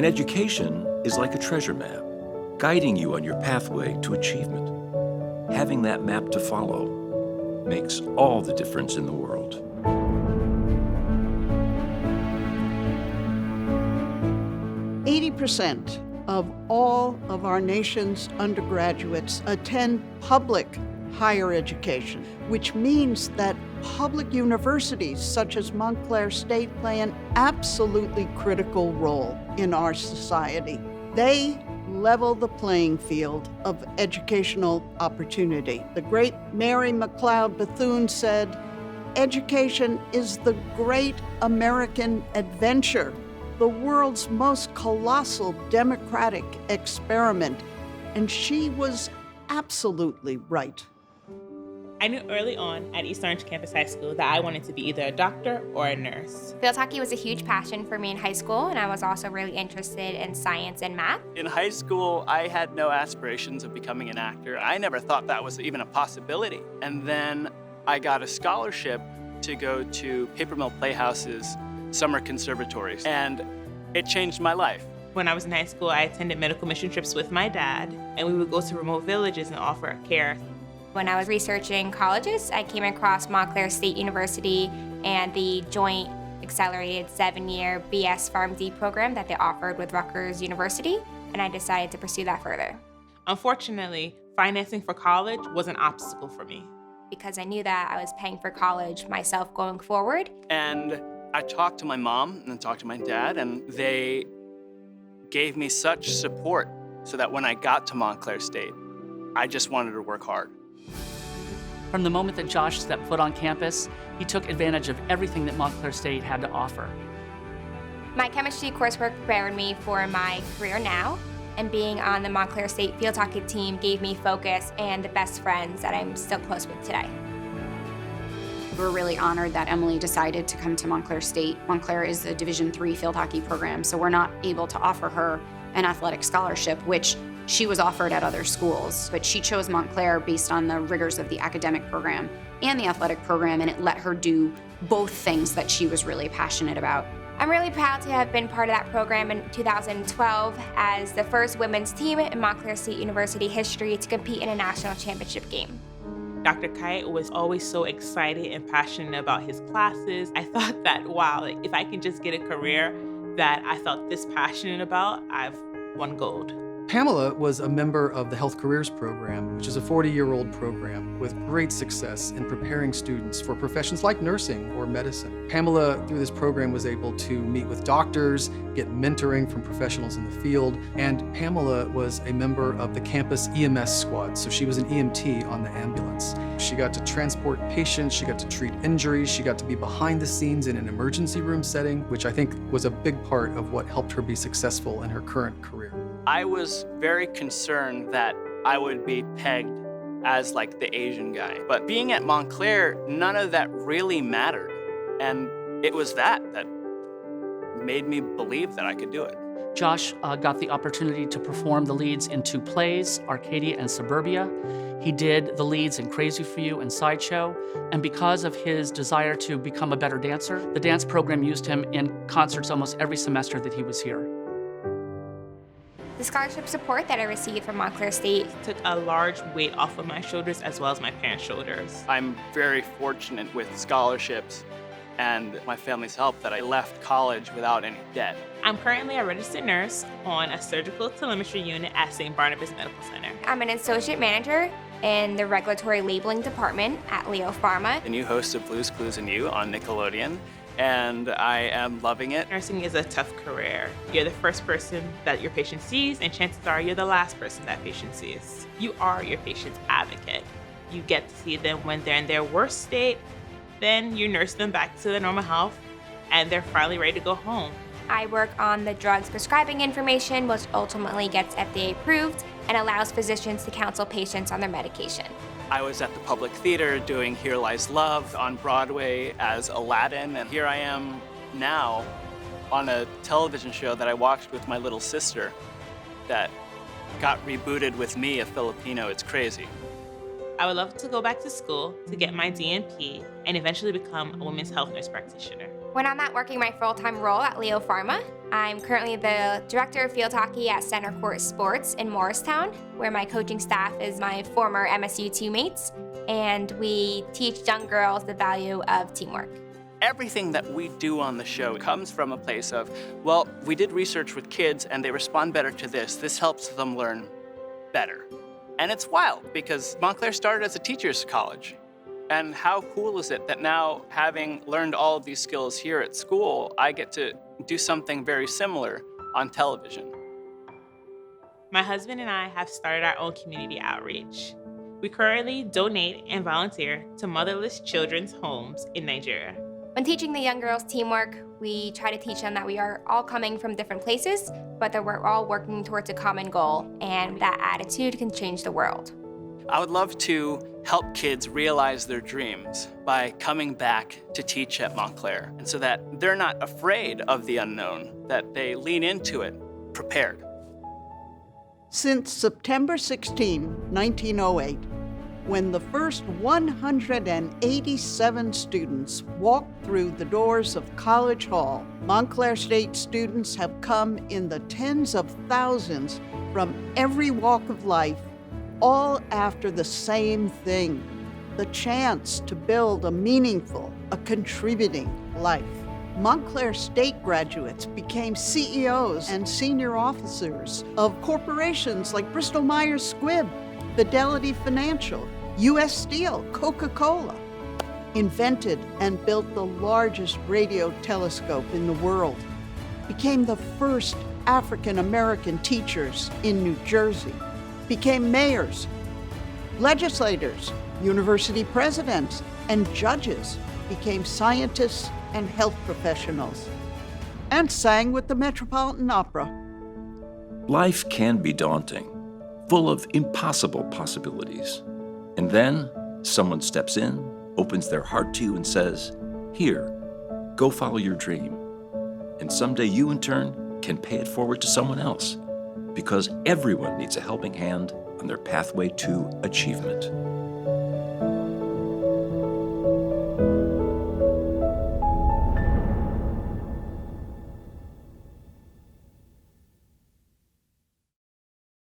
And education is like a treasure map, guiding you on your pathway to achievement. Having that map to follow makes all the difference in the world. % of all of our nation's undergraduates attend public higher education, which means that public universities such as Montclair State play an absolutely critical role in our society. They level the playing field of educational opportunity. The great Mary McLeod Bethune said, "Education is the great American adventure, the world's most colossal democratic experiment." And she was absolutely right. I knew early on at East Orange Campus High School that I wanted to be either a doctor or a nurse. Field hockey was a huge passion for me in high school, and I was also really interested in science and math. In high school, I had no aspirations of becoming an actor. I never thought that was even a possibility. And then I got a scholarship to go to Paper Mill Playhouse's summer conservatories, and it changed my life. When I was in high school, I attended medical mission trips with my dad, and we would go to remote villages and offer care. When I was researching colleges, I came across Montclair State University and the joint accelerated 7-year BS PharmD program that they offered with Rutgers University, and I decided to pursue that further. Unfortunately, financing for college was an obstacle for me. Because I knew that I was paying for college myself going forward. And I talked to my mom and then talked to my dad, and they gave me such support so that when I got to Montclair State, I just wanted to work hard. From the moment that Josh stepped foot on campus, he took advantage of everything that Montclair State had to offer. My chemistry coursework prepared me for my career now, and being on the Montclair State field hockey team gave me focus and the best friends that I'm still close with today. We're really honored that Emily decided to come to Montclair State. Montclair is a Division III field hockey program, so we're not able to offer her an athletic scholarship, which she was offered at other schools. But she chose Montclair based on the rigors of the academic program and the athletic program, and it let her do both things that she was really passionate about. I'm really proud to have been part of that program in 2012 as the first women's team in Montclair State University history to compete in a national championship game. Dr. Kite was always so excited and passionate about his classes. I thought that, wow, if I can just get a career that I felt this passionate about, I've won gold. Pamela was a member of the Health Careers Program, which is a 40-year-old program with great success in preparing students for professions like nursing or medicine. Pamela, through this program, was able to meet with doctors, get mentoring from professionals in the field, and Pamela was a member of the campus EMS squad, so she was an EMT on the ambulance. She got to transport patients, she got to treat injuries, she got to be behind the scenes in an emergency room setting, which I think was a big part of what helped her be successful in her current career. I was very concerned that I would be pegged as like the Asian guy. But being at Montclair, none of that really mattered. And it was that made me believe that I could do it. Josh got the opportunity to perform the leads in 2 plays, Arcadia and Suburbia. He did the leads in Crazy for You and Sideshow. And because of his desire to become a better dancer, the dance program used him in concerts almost every semester that he was here. The scholarship support that I received from Montclair State Took a large weight off of my shoulders as well as my parents' shoulders. I'm very fortunate with scholarships and my family's help that I left college without any debt. I'm currently a registered nurse on a surgical telemetry unit at St. Barnabas Medical Center. I'm an associate manager in the regulatory labeling department at Leo Pharma. The new host of Blue's Clues and You on Nickelodeon, and I am loving it. Nursing is a tough career. You're the first person that your patient sees, and chances are you're the last person that patient sees. You are your patient's advocate. You get to see them when they're in their worst state, then you nurse them back to their normal health, and they're finally ready to go home. I work on the drugs prescribing information, which ultimately gets FDA approved and allows physicians to counsel patients on their medication. I was at the Public Theater doing Here Lies Love on Broadway as Aladdin, and here I am now on a television show that I watched with my little sister that got rebooted with me, a Filipino. It's crazy. I would love to go back to school to get my DNP and eventually become a women's health nurse practitioner. When I'm not working my full-time role at Leo Pharma, I'm currently the director of field hockey at Center Court Sports in Morristown, where my coaching staff is my former MSU teammates, and we teach young girls the value of teamwork. Everything that we do on the show comes from a place of, well, we did research with kids and they respond better to this. This helps them learn better. And it's wild because Montclair started as a teacher's college. And how cool is it that now, having learned all of these skills here at school, I get to do something very similar on television. My husband and I have started our own community outreach. We currently donate and volunteer to motherless children's homes in Nigeria. When teaching the young girls teamwork, we try to teach them that we are all coming from different places, but that we're all working towards a common goal, and that attitude can change the world. I would love to help kids realize their dreams by coming back to teach at Montclair, and so that they're not afraid of the unknown, that they lean into it prepared. Since September 16, 1908, when the first 187 students walked through the doors of College Hall, Montclair State students have come in the tens of thousands from every walk of life, all after the same thing, the chance to build a meaningful, a contributing life. Montclair State graduates became CEOs and senior officers of corporations like Bristol-Myers Squibb, Fidelity Financial, U.S. Steel, Coca-Cola, invented and built the largest radio telescope in the world, became the first African-American teachers in New Jersey, became mayors, legislators, university presidents, and judges, became scientists and health professionals, and sang with the Metropolitan Opera. Life can be daunting, full of impossible possibilities. And then someone steps in, opens their heart to you and says, "Here, go follow your dream." And someday you, in turn, can pay it forward to someone else, because everyone needs a helping hand on their pathway to achievement.